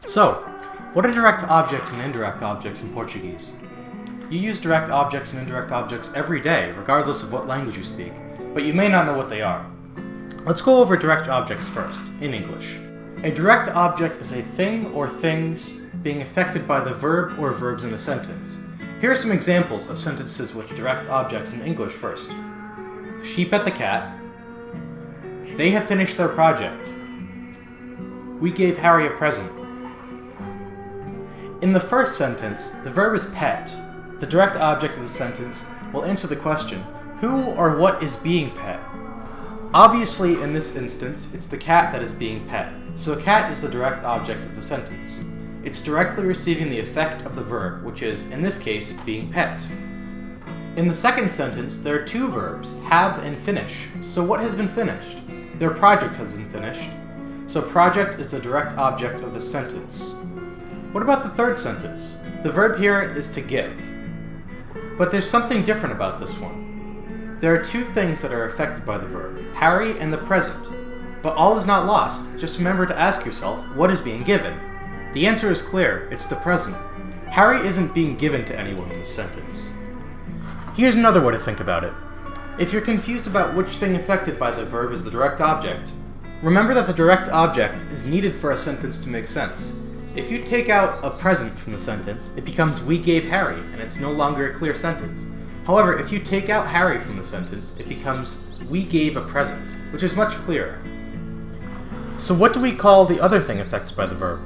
So, what are direct objects and indirect objects in Portuguese? You use direct objects and indirect objects every day, regardless of what language you speak, but you may not know what they are. Let's go over direct objects first, in English. A direct object is a thing or things being affected by the verb or verbs in a sentence. Here are some examples of sentences with direct objects in English first. She pet the cat. They have finished their project. We gave Harry a present. In the first sentence, the verb is pet. The direct object of the sentence will answer the question, who or what is being pet? Obviously, in this instance, it's the cat that is being pet, so a cat is the direct object of the sentence. It's directly receiving the effect of the verb, which is, in this case, being pet. In the second sentence, there are two verbs, have and finish. So what has been finished? Their project has been finished. So project is the direct object of the sentence. What about the third sentence? The verb here is to give. But there's something different about this one. There are two things that are affected by the verb, Harry and the present. But all is not lost. Just remember to ask yourself, what is being given? The answer is clear, it's the present. Harry isn't being given to anyone in this sentence. Here's another way to think about it. If you're confused about which thing affected by the verb is the direct object, remember that the direct object is needed for a sentence to make sense. If you take out a present from the sentence, it becomes we gave Harry, and it's no longer a clear sentence. However, if you take out Harry from the sentence, it becomes we gave a present, which is much clearer. So what do we call the other thing affected by the verb?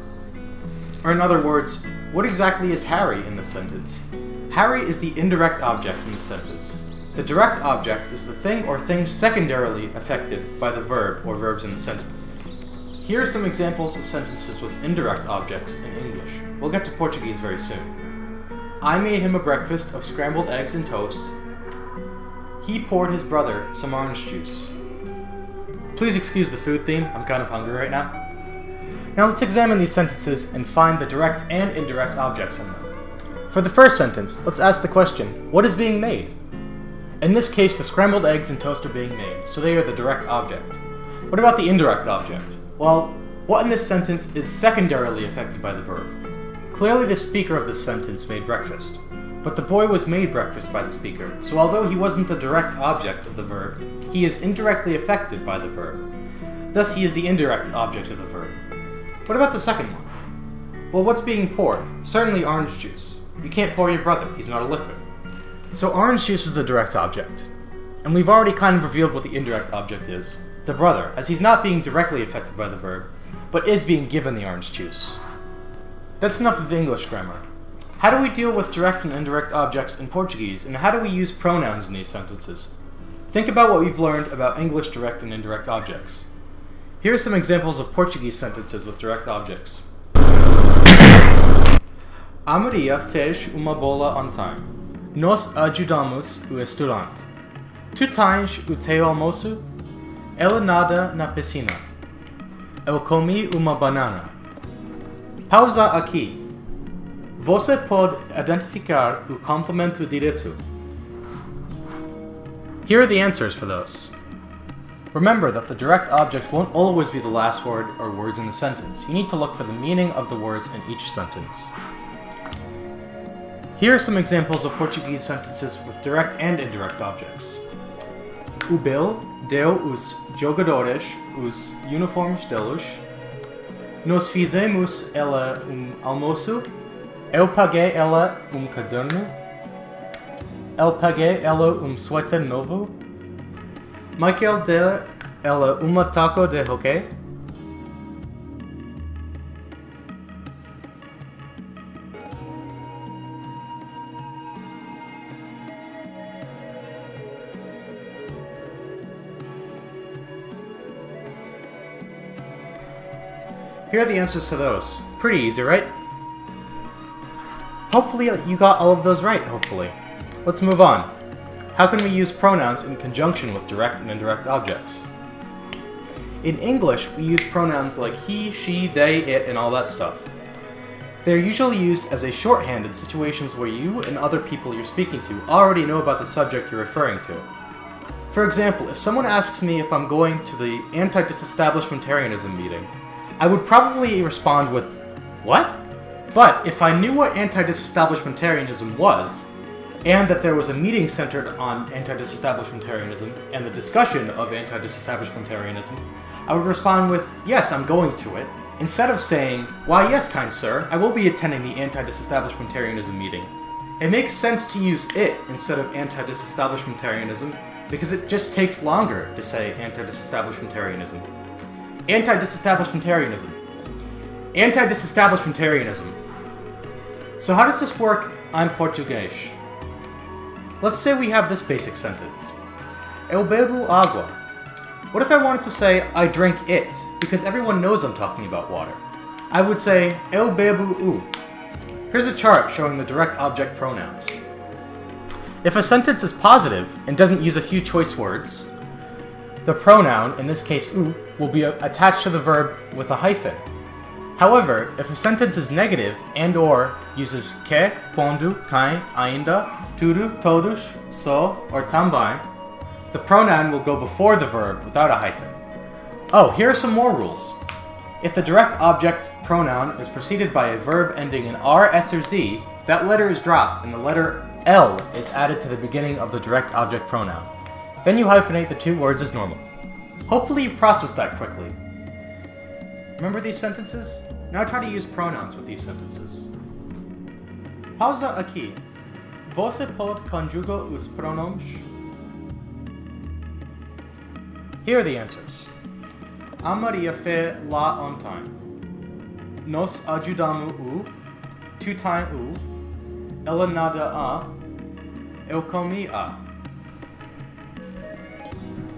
Or in other words, what exactly is Harry in this sentence? Harry is the indirect object in this sentence. The direct object is the thing or things secondarily affected by the verb or verbs in the sentence. Here are some examples of sentences with indirect objects in English. We'll get to Portuguese very soon. I made him a breakfast of scrambled eggs and toast. He poured his brother some orange juice. Please excuse the food theme, I'm kind of hungry right now. Now let's examine these sentences and find the direct and indirect objects in them. For the first sentence, let's ask the question, what is being made? In this case, the scrambled eggs and toast are being made, so they are the direct object. What about the indirect object? Well, what in this sentence is secondarily affected by the verb? Clearly the speaker of this sentence made breakfast, but the boy was made breakfast by the speaker, so although he wasn't the direct object of the verb, he is indirectly affected by the verb. Thus he is the indirect object of the verb. What about the second one? Well, what's being poured? Certainly orange juice. You can't pour your brother, he's not a liquid. So orange juice is the direct object. And we've already kind of revealed what the indirect object is, the brother, as he's not being directly affected by the verb, but is being given the orange juice. That's enough of the English grammar. How do we deal with direct and indirect objects in Portuguese, and how do we use pronouns in these sentences? Think about what we've learned about English direct and indirect objects. Here are some examples of Portuguese sentences with direct objects. A Maria fez uma bola ontem. Nós ajudamos o estudante. Tu tens o teu almoço? Ela nada na piscina. Eu comi uma banana. Pausa aqui. Você pode identificar o complemento direto. Here are the answers for those. Remember that the direct object won't always be the last word or words in the sentence. You need to look for the meaning of the words in each sentence. Here are some examples of Portuguese sentences with direct and indirect objects. O Bill deu os jogadores os uniformes deles. Nós fizemos ela almoço. Eu paguei ela caderno. Eu paguei ela suéter novo. Michael deu ela taco de hockey. Here are the answers to those. Pretty easy, right? Hopefully you got all of those right, hopefully. Let's move on. How can we use pronouns in conjunction with direct and indirect objects? In English, we use pronouns like he, she, they, it, and all that stuff. They're usually used as a shorthand in situations where you and other people you're speaking to already know about the subject you're referring to. For example, if someone asks me if I'm going to the anti-disestablishmentarianism meeting, I would probably respond with, What? But if I knew what anti-disestablishmentarianism was, and that there was a meeting centered on anti-disestablishmentarianism and the discussion of anti-disestablishmentarianism, I would respond with, yes, I'm going to it, instead of saying, why yes, kind sir, I will be attending the anti-disestablishmentarianism meeting. It makes sense to use it instead of anti-disestablishmentarianism because it just takes longer to say anti-disestablishmentarianism. Anti-disestablishmentarianism. Anti-disestablishmentarianism. So how does this work in Portuguese? Let's say we have this basic sentence. Eu bebo água. What if I wanted to say, I drink it, because everyone knows I'm talking about water? I would say, eu bebo o. Here's a chart showing the direct object pronouns. If a sentence is positive and doesn't use a few choice words, the pronoun, in this case u, will be attached to the verb with a hyphen. However, if a sentence is negative and or uses que, quando, quem, ainda, tudo, todos, só, or também, the pronoun will go before the verb without a hyphen. Oh, here are some more rules. If the direct object pronoun is preceded by a verb ending in R, S, or Z, that letter is dropped and the letter L is added to the beginning of the direct object pronoun. Then you hyphenate the two words as normal. Hopefully you processed that quickly. Remember these sentences? Now try to use pronouns with these sentences. Pausa aqui. Você pode conjugar os pronomes? Here are the answers. A Maria foi lá ontem. Nós ajudamos o. Tu tens o. Ela nada a. Eu comi a.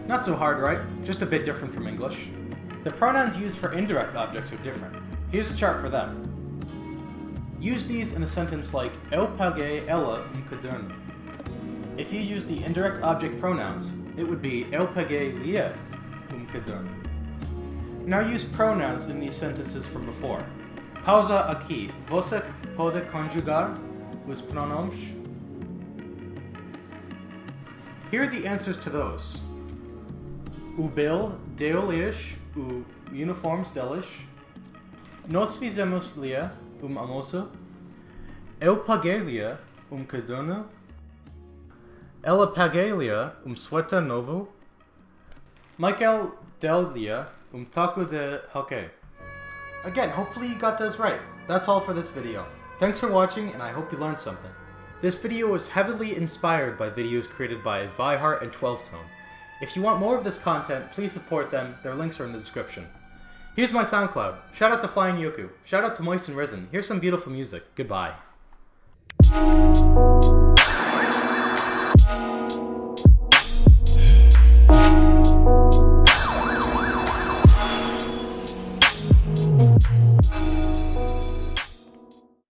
Not so hard, right? Just a bit different from English. The pronouns used for indirect objects are different. Here's a chart for them. Use these in a sentence like Eu paguei ela caderno. If you use the indirect object pronouns, it would be Eu paguei-lhe caderno. Now use pronouns in these sentences from before. Pausa aqui. Você pode conjugar os pronomes? Here are the answers to those. O Bill deu-lhes o uniformes deles. Nós fizemos-lhe almoço. Eu paguei-lhe caderno. Ela paguei-lhe suéter novo. Michael deu-lhe taco de hockey. Again, hopefully you got those right. That's all for this video. Thanks for watching, and I hope you learned something. This video was heavily inspired by videos created by Vihart and 12tone. If you want more of this content, please support them. Their links are in the description. Here's my SoundCloud. Shout out to Flying Yoku. Shout out to Moist and Risen. Here's some beautiful music. Goodbye.